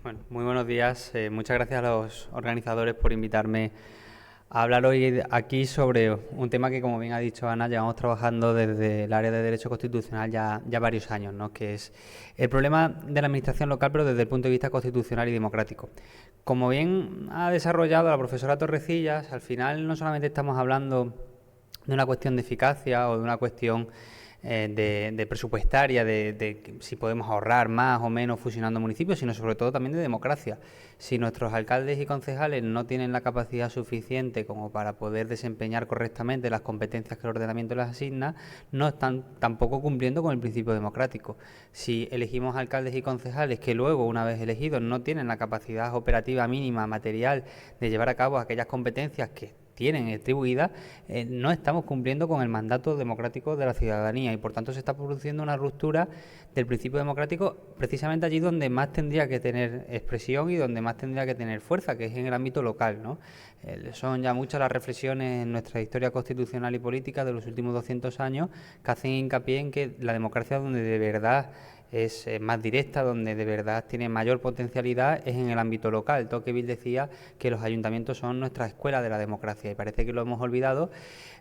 Bueno, muy buenos días. Muchas gracias a los organizadores por invitarme a hablar hoy aquí sobre un tema que, como bien ha dicho Ana, llevamos trabajando desde el área de Derecho Constitucional ya varios años, ¿no? Que es el problema de la administración local, pero desde el punto de vista constitucional y democrático. Como bien ha desarrollado la profesora Torrecillas, al final no solamente estamos hablando de una cuestión de eficacia o de una cuestión de presupuestaria, de si podemos ahorrar más o menos fusionando municipios, sino sobre todo también de democracia. Si nuestros alcaldes y concejales no tienen la capacidad suficiente como para poder desempeñar correctamente las competencias que el ordenamiento les asigna, no están tampoco cumpliendo con el principio democrático. Si elegimos alcaldes y concejales que luego, una vez elegidos, no tienen la capacidad operativa mínima, material, de llevar a cabo aquellas competencias que tienen atribuidas, no estamos cumpliendo con el mandato democrático de la ciudadanía y por tanto se está produciendo una ruptura del principio democrático precisamente allí donde más tendría que tener expresión y donde más tendría que tener fuerza, que es en el ámbito local, ¿no? Son ya muchas las reflexiones en nuestra historia constitucional y política de los últimos 200 años que hacen hincapié en que la democracia donde de verdad es más directa, donde de verdad tiene mayor potencialidad, es en el ámbito local. Tocqueville decía que los ayuntamientos son nuestra escuela de la democracia y parece que lo hemos olvidado,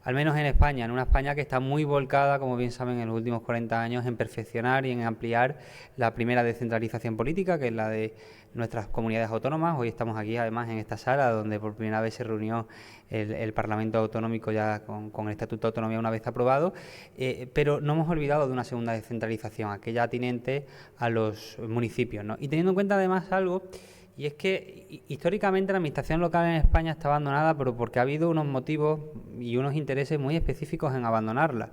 al menos en España, en una España que está muy volcada, como bien saben, en los últimos 40 años en perfeccionar y en ampliar la primera descentralización política, que es la de nuestras comunidades autónomas. Hoy estamos aquí además en esta sala donde por primera vez se reunió el Parlamento Autonómico ya con el Estatuto de Autonomía una vez aprobado, pero no hemos olvidado de una segunda descentralización, aquella atinente a los municipios, ¿no? Y teniendo en cuenta además algo, y es que históricamente la administración local en España está abandonada, pero porque ha habido unos motivos y unos intereses muy específicos en abandonarla.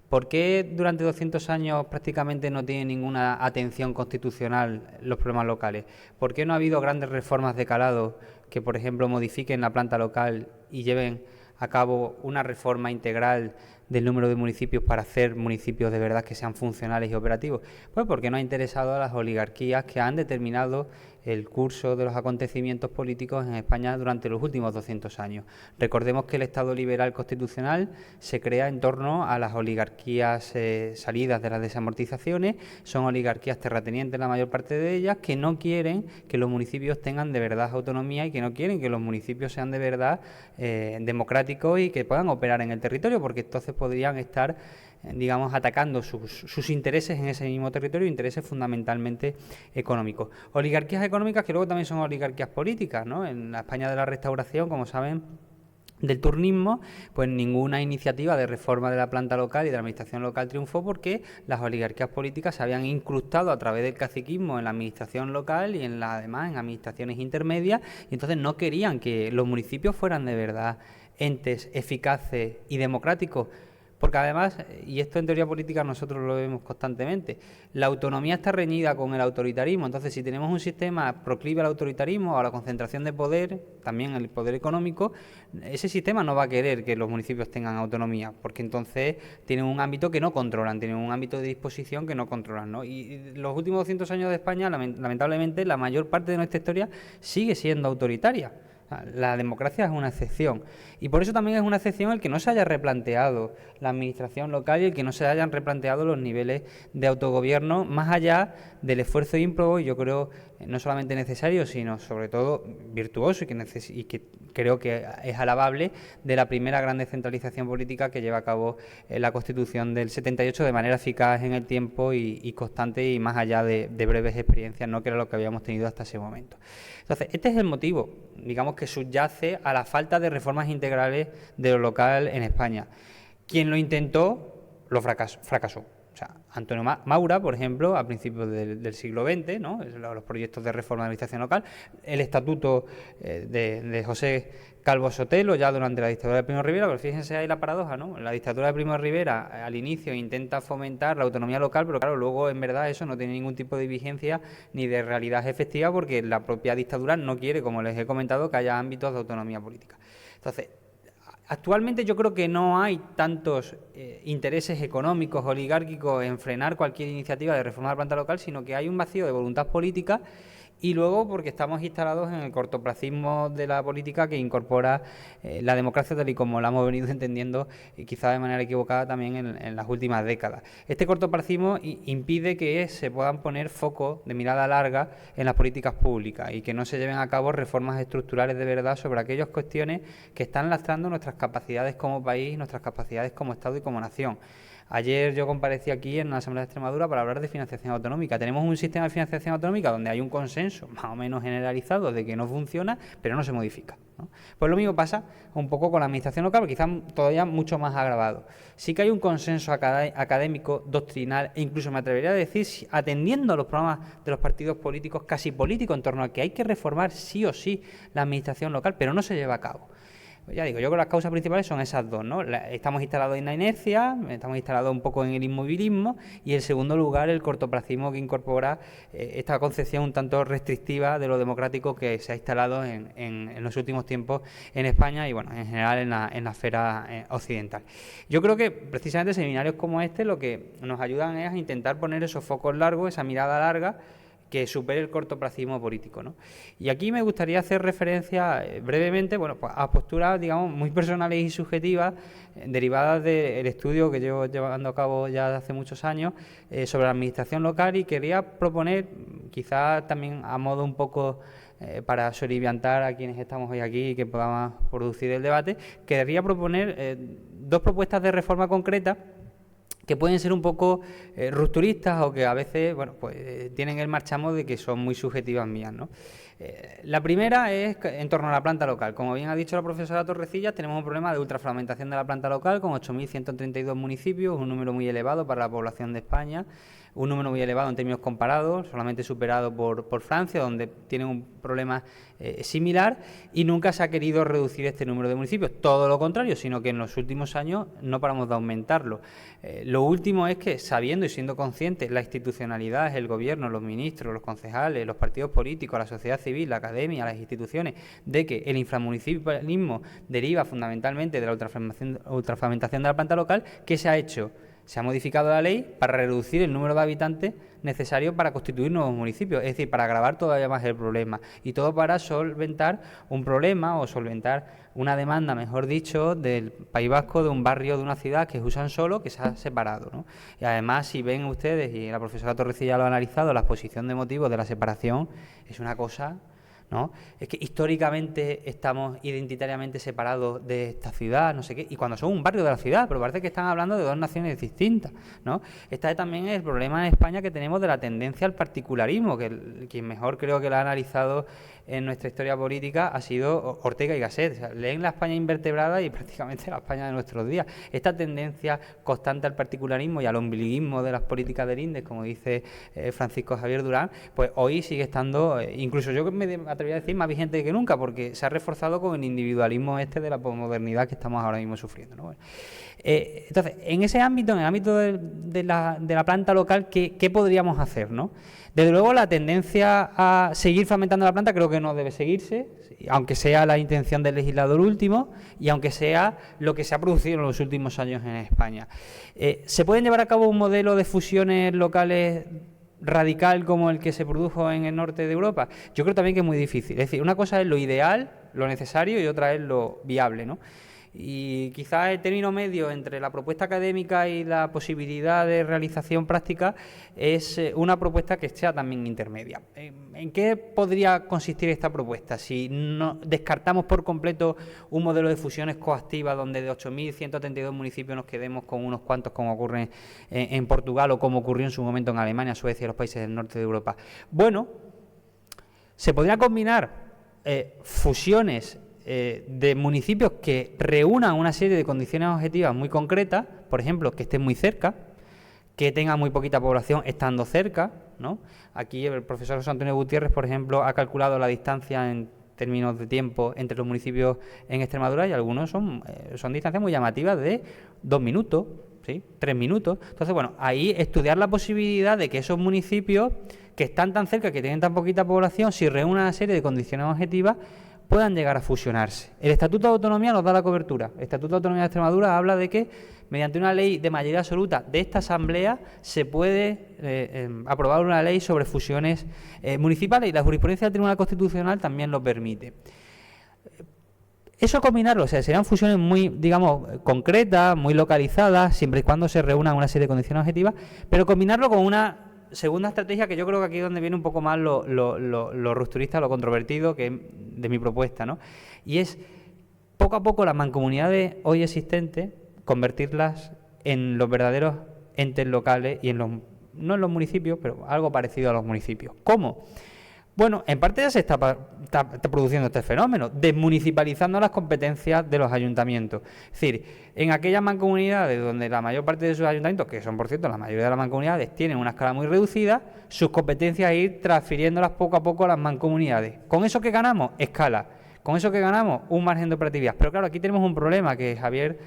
¿Por qué durante 200 años prácticamente no tiene ninguna atención constitucional los problemas locales? ¿Por qué no ha habido grandes reformas de calado que, por ejemplo, modifiquen la planta local y lleven a cabo una reforma integral del número de municipios para hacer municipios de verdad que sean funcionales y operativos? Pues porque no ha interesado a las oligarquías que han determinado el curso de los acontecimientos políticos en España durante los últimos 200 años. Recordemos que el Estado liberal constitucional se crea en torno a las oligarquías salidas de las desamortizaciones. Son oligarquías terratenientes la mayor parte de ellas que no quieren que los municipios tengan de verdad autonomía y que no quieren que los municipios sean de verdad democráticos y que puedan operar en el territorio, porque entonces podrían estar digamos, atacando sus intereses en ese mismo territorio, intereses fundamentalmente económicos. Oligarquías económicas que luego también son oligarquías políticas, ¿no? En la España de la Restauración, como saben, del turnismo, pues ninguna iniciativa de reforma de la planta local y de la administración local triunfó porque las oligarquías políticas se habían incrustado a través del caciquismo en la administración local y además en administraciones intermedias, y entonces no querían que los municipios fueran de verdad entes eficaces y democráticos. Porque además, y esto en teoría política nosotros lo vemos constantemente, la autonomía está reñida con el autoritarismo. Entonces, si tenemos un sistema proclive al autoritarismo o a la concentración de poder, también el poder económico, ese sistema no va a querer que los municipios tengan autonomía, porque entonces tienen un ámbito que no controlan, tienen un ámbito de disposición que no controlan, ¿no? Y los últimos 200 años de España, lamentablemente, la mayor parte de nuestra historia sigue siendo autoritaria. La democracia es una excepción y por eso también es una excepción el que no se haya replanteado la administración local y el que no se hayan replanteado los niveles de autogobierno más allá del esfuerzo ímprobo, y yo creo no solamente necesario sino sobre todo virtuoso y que creo que es alabable, de la primera gran descentralización política que lleva a cabo la Constitución del 78 de manera eficaz en el tiempo y constante y más allá de breves experiencias, no que era lo que habíamos tenido hasta ese momento. Entonces, este es el motivo, digamos, que subyace a la falta de reformas integrales de lo local en España. Quien lo intentó, lo fracasó. O sea, Antonio Maura, por ejemplo, a principios del siglo XX, ¿no? Los proyectos de reforma de la administración local, el estatuto de José Calvo Sotelo, ya durante la dictadura de Primo de Rivera, pero fíjense ahí la paradoja, ¿no? La dictadura de Primo de Rivera al inicio intenta fomentar la autonomía local, pero claro, luego en verdad eso no tiene ningún tipo de vigencia ni de realidad efectiva porque la propia dictadura no quiere, como les he comentado, que haya ámbitos de autonomía política. Entonces, actualmente yo creo que no hay tantos intereses económicos, oligárquicos en frenar cualquier iniciativa de reforma de la planta local, sino que hay un vacío de voluntad política y luego porque estamos instalados en el cortoplacismo de la política que incorpora la democracia tal y como la hemos venido entendiendo, quizá de manera equivocada también en las últimas décadas. Este cortoplacismo impide que se puedan poner focos de mirada larga en las políticas públicas y que no se lleven a cabo reformas estructurales de verdad sobre aquellas cuestiones que están lastrando nuestras capacidades como país, nuestras capacidades como Estado y como nación. Ayer yo comparecí aquí en la Asamblea de Extremadura para hablar de financiación autonómica. Tenemos un sistema de financiación autonómica donde hay un consenso más o menos generalizado de que no funciona, pero no se modifica, ¿no? Pues lo mismo pasa un poco con la administración local, quizás todavía mucho más agravado. Sí que hay un consenso académico, doctrinal e incluso me atrevería a decir, atendiendo a los programas de los partidos políticos, casi políticos, en torno a que hay que reformar sí o sí la administración local, pero no se lleva a cabo. Ya digo, yo creo que las causas principales son esas dos, ¿no? Estamos instalados en la inercia, estamos instalados un poco en el inmovilismo y, en segundo lugar, el cortoplacismo que incorpora esta concepción un tanto restrictiva de lo democrático que se ha instalado en los últimos tiempos en España y, bueno, en general en la esfera occidental. Yo creo que precisamente seminarios como este lo que nos ayudan es a intentar poner esos focos largos, esa mirada larga, que supere el cortoplacismo político, ¿no? Y aquí me gustaría hacer referencia brevemente, bueno, pues a posturas, digamos, muy personales y subjetivas, derivadas del estudio que llevo llevando a cabo ya hace muchos años sobre la administración local, y quería proponer, quizás también a modo un poco para soliviantar a quienes estamos hoy aquí y que podamos producir el debate, quería proponer dos propuestas de reforma concreta que pueden ser un poco rupturistas o que a veces, bueno, pues tienen el marchamo de que son muy subjetivas mías, ¿no? La primera es en torno a la planta local. Como bien ha dicho la profesora Torrecillas, tenemos un problema de ultrafragmentación de la planta local con 8.132 municipios, un número muy elevado para la población de España, un número muy elevado en términos comparados, solamente superado por Francia, donde tienen un problema similar, y nunca se ha querido reducir este número de municipios, todo lo contrario, sino que en los últimos años no paramos de aumentarlo. Lo último es que, sabiendo y siendo conscientes la institucionalidad, el gobierno, los ministros, los concejales, los partidos políticos, la sociedad civil, la academia, las instituciones, de que el inframunicipalismo deriva fundamentalmente de la ultrafragmentación de la planta local, ¿qué se ha hecho? Se ha modificado la ley para reducir el número de habitantes necesario para constituir nuevos municipios, es decir, para agravar todavía más el problema, y todo para solventar un problema o solventar una demanda, mejor dicho, del País Vasco, de un barrio de una ciudad que es Usansolo, que se ha separado, ¿no? Y además, si ven ustedes, y la profesora Torrecilla lo ha analizado, la exposición de motivos de la separación es una cosa, ¿no? Es que históricamente estamos identitariamente separados de esta ciudad, no sé qué, y cuando son un barrio de la ciudad, pero parece que están hablando de dos naciones distintas, ¿no? Este también es el problema en España que tenemos de la tendencia al particularismo, que quien mejor creo que lo ha analizado en nuestra historia política ha sido Ortega y Gasset. O sea, leen la España invertebrada y prácticamente la España de nuestros días. Esta tendencia constante al particularismo y al ombliguismo de las políticas del INDEX, como dice Francisco Javier Durán, pues hoy sigue estando, incluso yo me atrevería a decir, más vigente que nunca, porque se ha reforzado con el individualismo de la posmodernidad que estamos ahora mismo sufriendo, ¿no? Bueno, entonces, en ese ámbito, en el ámbito de la planta local, ¿qué podríamos hacer, no? Desde luego, la tendencia a seguir fragmentando la planta creo que no debe seguirse, aunque sea la intención del legislador último y aunque sea lo que se ha producido en los últimos años en España. ¿Se pueden llevar a cabo un modelo de fusiones locales radical como el que se produjo en el norte de Europa? Yo creo también que es muy difícil. Es decir, una cosa es lo ideal, lo necesario, y otra es lo viable, ¿no? Y quizás el término medio entre la propuesta académica y la posibilidad de realización práctica es una propuesta que sea también intermedia. ¿En qué podría consistir esta propuesta? Si no descartamos por completo un modelo de fusiones coactivas donde de 8.132 municipios nos quedemos con unos cuantos, como ocurre en Portugal o como ocurrió en su momento en Alemania, Suecia y los países del norte de Europa. Bueno, se podría combinar fusiones de municipios que reúnan una serie de condiciones objetivas muy concretas, por ejemplo, que estén muy cerca, que tengan muy poquita población estando cerca, ¿no? Aquí el profesor José Antonio Gutiérrez, por ejemplo, ha calculado la distancia en términos de tiempo entre los municipios en Extremadura y algunos son distancias muy llamativas de 2 minutos, ¿sí? 3 minutos. Entonces, bueno, ahí estudiar la posibilidad de que esos municipios que están tan cerca, que tienen tan poquita población, si reúnan una serie de condiciones objetivas, puedan llegar a fusionarse. El Estatuto de Autonomía nos da la cobertura. El Estatuto de Autonomía de Extremadura habla de que mediante una ley de mayoría absoluta de esta Asamblea se puede aprobar una ley sobre fusiones municipales, y la jurisprudencia del Tribunal Constitucional también lo permite. Eso combinarlo, o sea, serían fusiones muy, digamos, concretas, muy localizadas, siempre y cuando se reúnan una serie de condiciones objetivas, pero combinarlo con una segunda estrategia, que yo creo que aquí es donde viene un poco más lo rupturista, lo controvertido que es de mi propuesta, ¿no? Y es, poco a poco, las mancomunidades hoy existentes, convertirlas en los verdaderos entes locales y no en los municipios, pero algo parecido a los municipios. ¿Cómo? Bueno, en parte ya se está produciendo este fenómeno, desmunicipalizando las competencias de los ayuntamientos. Es decir, en aquellas mancomunidades donde la mayor parte de sus ayuntamientos, que son por cierto la mayoría de las mancomunidades, tienen una escala muy reducida, sus competencias ir transfiriéndolas poco a poco a las mancomunidades. ¿Con eso qué ganamos? Escala. ¿Con eso qué ganamos? Un margen de operatividad. Pero claro, aquí tenemos un problema que Javier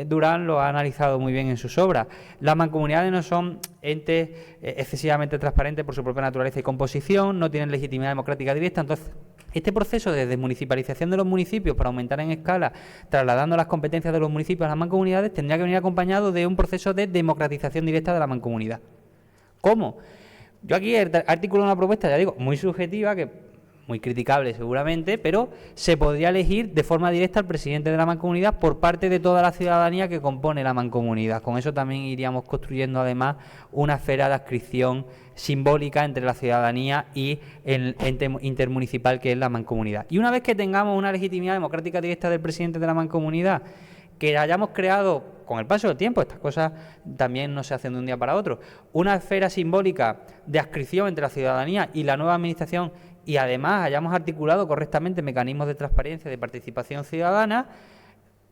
Durán lo ha analizado muy bien en sus obras. Las mancomunidades no son entes excesivamente transparentes por su propia naturaleza y composición, no tienen legitimidad democrática directa. Entonces, este proceso de desmunicipalización de los municipios para aumentar en escala, trasladando las competencias de los municipios a las mancomunidades, tendría que venir acompañado de un proceso de democratización directa de la mancomunidad. ¿Cómo? Yo aquí articulo una propuesta, ya digo, muy subjetiva, que muy criticable seguramente, pero se podría elegir de forma directa al presidente de la mancomunidad por parte de toda la ciudadanía que compone la mancomunidad. Con eso también iríamos construyendo además una esfera de adscripción simbólica entre la ciudadanía y el ente intermunicipal que es la mancomunidad. Y una vez que tengamos una legitimidad democrática directa del presidente de la mancomunidad, que hayamos creado con el paso del tiempo, estas cosas también no se hacen de un día para otro, una esfera simbólica de adscripción entre la ciudadanía y la nueva administración, y además hayamos articulado correctamente mecanismos de transparencia, de participación ciudadana,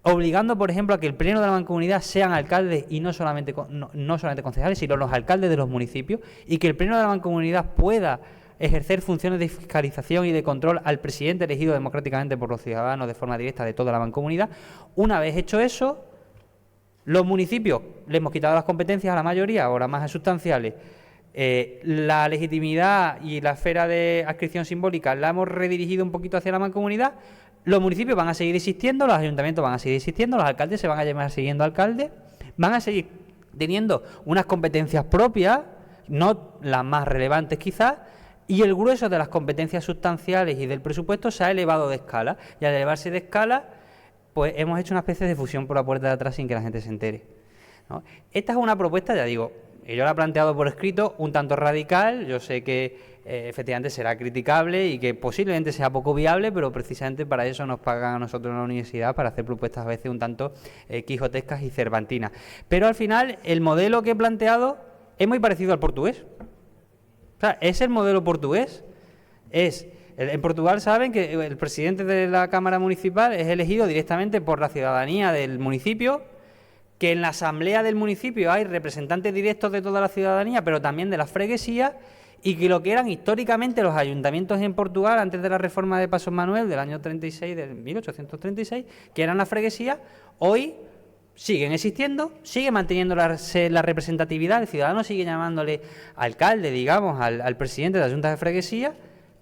obligando, por ejemplo, a que el pleno de la mancomunidad sean alcaldes y no solamente concejales, sino los alcaldes de los municipios, y que el pleno de la mancomunidad pueda ejercer funciones de fiscalización y de control al presidente elegido democráticamente por los ciudadanos de forma directa de toda la mancomunidad. Una vez hecho eso, los municipios le hemos quitado las competencias a la mayoría, ahora más sustanciales. La legitimidad y la esfera de adscripción simbólica la hemos redirigido un poquito hacia la mancomunidad. Los municipios van a seguir existiendo, los ayuntamientos van a seguir existiendo, los alcaldes se van a llamar siguiendo alcaldes, van a seguir teniendo unas competencias propias, no las más relevantes quizás, y el grueso de las competencias sustanciales y del presupuesto se ha elevado de escala, y al elevarse de escala, pues hemos hecho una especie de fusión por la puerta de atrás sin que la gente se entere, ¿no? Esta es una propuesta, ya digo, yo la he planteado por escrito, un tanto radical. Yo sé que efectivamente será criticable y que posiblemente sea poco viable, pero precisamente para eso nos pagan a nosotros en la universidad, para hacer propuestas a veces un tanto quijotescas y cervantinas. Pero al final el modelo que he planteado es muy parecido al portugués. O sea, es el modelo portugués. En Portugal saben que el presidente de la Cámara Municipal es elegido directamente por la ciudadanía del municipio, que en la asamblea del municipio hay representantes directos de toda la ciudadanía, pero también de las freguesías, y que lo que eran históricamente los ayuntamientos en Portugal, antes de la reforma de Pasos Manuel del año 36, del 1836, que eran las freguesías, hoy siguen existiendo, sigue manteniendo la representatividad, el ciudadano sigue llamándole alcalde, digamos, al presidente de la Junta de Freguesías,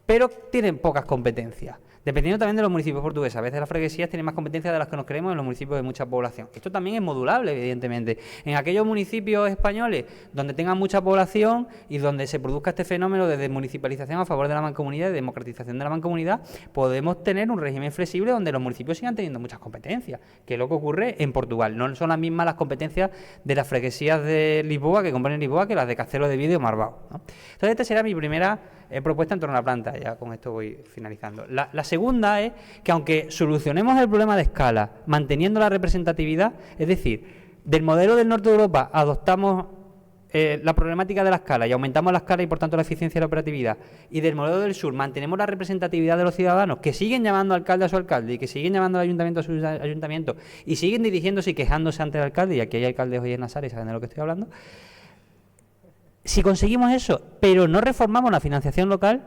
pero tienen pocas competencias. Dependiendo también de los municipios portugueses, a veces las freguesías tienen más competencias de las que nos creemos en los municipios de mucha población. Esto también es modulable, evidentemente. En aquellos municipios españoles donde tengan mucha población y donde se produzca este fenómeno de desmunicipalización a favor de la mancomunidad y democratización de la mancomunidad, podemos tener un régimen flexible donde los municipios sigan teniendo muchas competencias, que es lo que ocurre en Portugal. No son las mismas las competencias de las freguesías de Lisboa, que componen Lisboa, que las de Castelo de Vido o Marbao, ¿no? Entonces, esta será mi primera propuesta en torno a la planta. Ya con esto voy finalizando. La segunda es que, aunque solucionemos el problema de escala manteniendo la representatividad, es decir, del modelo del norte de Europa adoptamos la problemática de la escala y aumentamos la escala y por tanto la eficiencia y la operatividad, y del modelo del sur mantenemos la representatividad de los ciudadanos, que siguen llamando alcalde a su alcalde y que siguen llamando al ayuntamiento a su ayuntamiento y siguen dirigiéndose y quejándose ante el alcalde, y aquí hay alcaldes hoy en Nazares, saben de lo que estoy hablando. Si conseguimos eso, pero no reformamos la financiación local,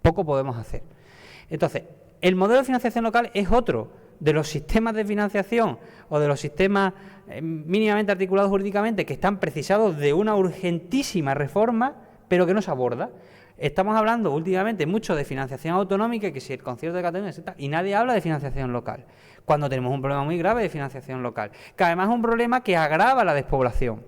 poco podemos hacer. Entonces, el modelo de financiación local es otro de los sistemas de financiación o de los sistemas mínimamente articulados jurídicamente que están precisados de una urgentísima reforma, pero que no se aborda. Estamos hablando últimamente mucho de financiación autonómica, que si el concierto de Cataluña, etc., y nadie habla de financiación local, cuando tenemos un problema muy grave de financiación local, que además es un problema que agrava la despoblación.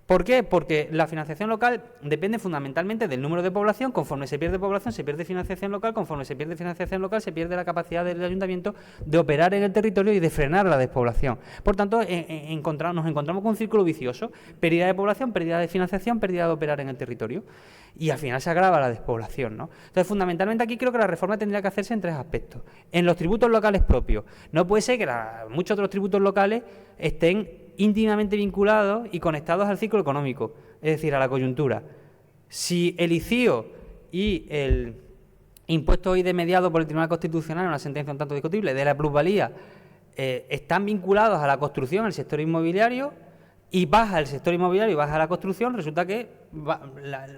¿Por qué? Porque la financiación local depende fundamentalmente del número de población. Conforme se pierde población, se pierde financiación local. Conforme se pierde financiación local, se pierde la capacidad del ayuntamiento de operar en el territorio y de frenar la despoblación. Por tanto, nos encontramos con un círculo vicioso: pérdida de población, pérdida de financiación, pérdida de operar en el territorio. Y al final se agrava la despoblación, ¿no? Entonces, fundamentalmente aquí creo que la reforma tendría que hacerse en 3 aspectos. En los tributos locales propios. No puede ser que muchos otros tributos locales estén íntimamente vinculados y conectados al ciclo económico, es decir, a la coyuntura. Si el ICIO y el impuesto hoy de mediado por el Tribunal Constitucional, una sentencia un tanto discutible, de la plusvalía, están vinculados a la construcción, al sector inmobiliario, y baja el sector inmobiliario y baja la construcción, resulta que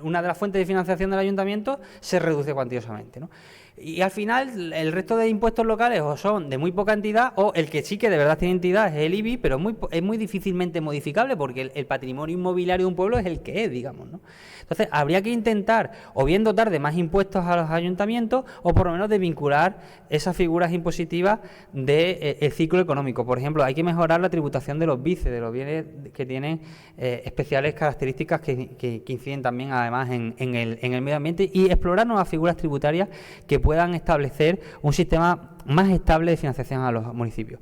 una de las fuentes de financiación del ayuntamiento se reduce cuantiosamente, ¿no? Y al final el resto de impuestos locales o son de muy poca entidad, o el que sí que de verdad tiene entidad es el IBI, pero es muy difícilmente modificable porque el patrimonio inmobiliario de un pueblo es el que es, digamos, ¿no? Entonces habría que intentar o bien dotar de más impuestos a los ayuntamientos o por lo menos de vincular esas figuras impositivas del ciclo económico. Por ejemplo, hay que mejorar la tributación de los BICE, de los bienes que tienen especiales características que inciden también además en el medio ambiente, y explorar nuevas figuras tributarias que puedan establecer un sistema más estable de financiación a los municipios.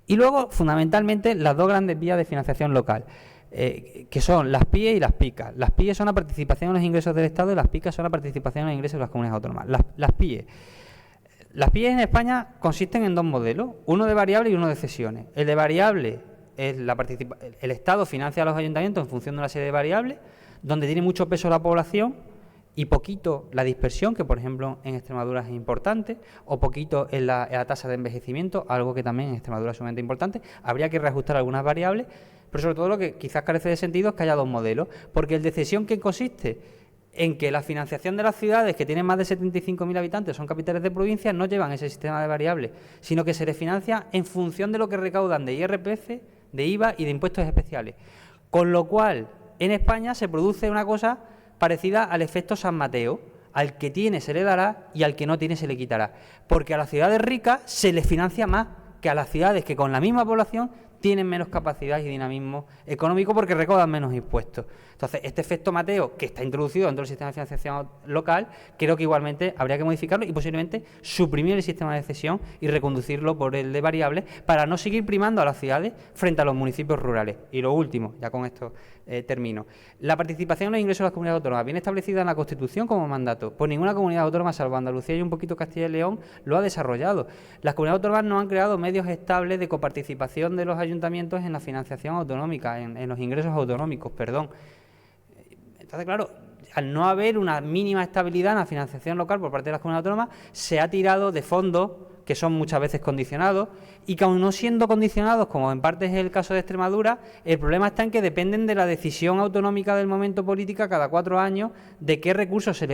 Y luego, fundamentalmente, las 2 grandes vías de financiación local, que son las PIE y las PICA. Las PIE son la participación en los ingresos del Estado y las PICA son la participación en los ingresos de las comunidades autónomas. Las PIE en España consisten en 2 modelos, uno de variable y uno de cesiones. El de variable es el Estado financia a los ayuntamientos en función de una serie de variables, donde tiene mucho peso la población y poquito la dispersión, que por ejemplo en Extremadura es importante, o poquito en la tasa de envejecimiento, algo que también en Extremadura es sumamente importante. Habría que reajustar algunas variables, pero sobre todo lo que quizás carece de sentido es que haya 2 modelos, porque el de cesión, que consiste en que la financiación de las ciudades que tienen más de 75.000 habitantes, son capitales de provincias, no llevan ese sistema de variables, sino que se les financia en función de lo que recaudan de IRPF, de IVA y de impuestos especiales. Con lo cual, en España se produce una cosa parecida al efecto San Mateo: al que tiene se le dará y al que no tiene se le quitará, porque a las ciudades ricas se les financia más que a las ciudades que con la misma población tienen menos capacidad y dinamismo económico porque recaudan menos impuestos. Entonces, este efecto Mateo, que está introducido dentro del sistema de financiación local, creo que igualmente habría que modificarlo y posiblemente suprimir el sistema de cesión y reconducirlo por el de variables para no seguir primando a las ciudades frente a los municipios rurales. Y lo último, ya con esto termino. La participación en los ingresos de las comunidades autónomas, bien establecida en la Constitución como mandato, pues ninguna comunidad autónoma, salvo Andalucía y un poquito Castilla y León, lo ha desarrollado. Las comunidades autónomas no han creado medios estables de coparticipación de los ayuntamientos en la financiación autonómica, en los ingresos autonómicos, perdón. Entonces, claro, al no haber una mínima estabilidad en la financiación local por parte de las comunidades autónomas, se ha tirado de fondos que son muchas veces condicionados y que, aun no siendo condicionados, como en parte es el caso de Extremadura, el problema está en que dependen de la decisión autonómica del momento política cada 4 años de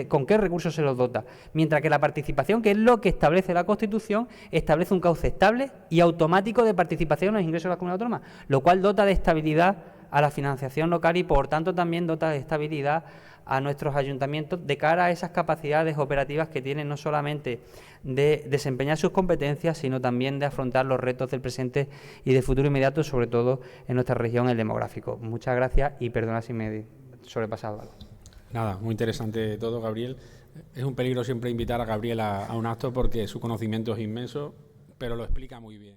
con qué recursos se los dota. Mientras que la participación, que es lo que establece la Constitución, establece un cauce estable y automático de participación en los ingresos de las comunidades autónomas, lo cual dota de estabilidad a la financiación local y, por tanto, también dota de estabilidad a nuestros ayuntamientos de cara a esas capacidades operativas que tienen, no solamente de desempeñar sus competencias, sino también de afrontar los retos del presente y del futuro inmediato, sobre todo en nuestra región, el demográfico. Muchas gracias y perdona si me he sobrepasado algo. Nada, muy interesante todo, Gabriel. Es un peligro siempre invitar a Gabriel a un acto porque su conocimiento es inmenso, pero lo explica muy bien.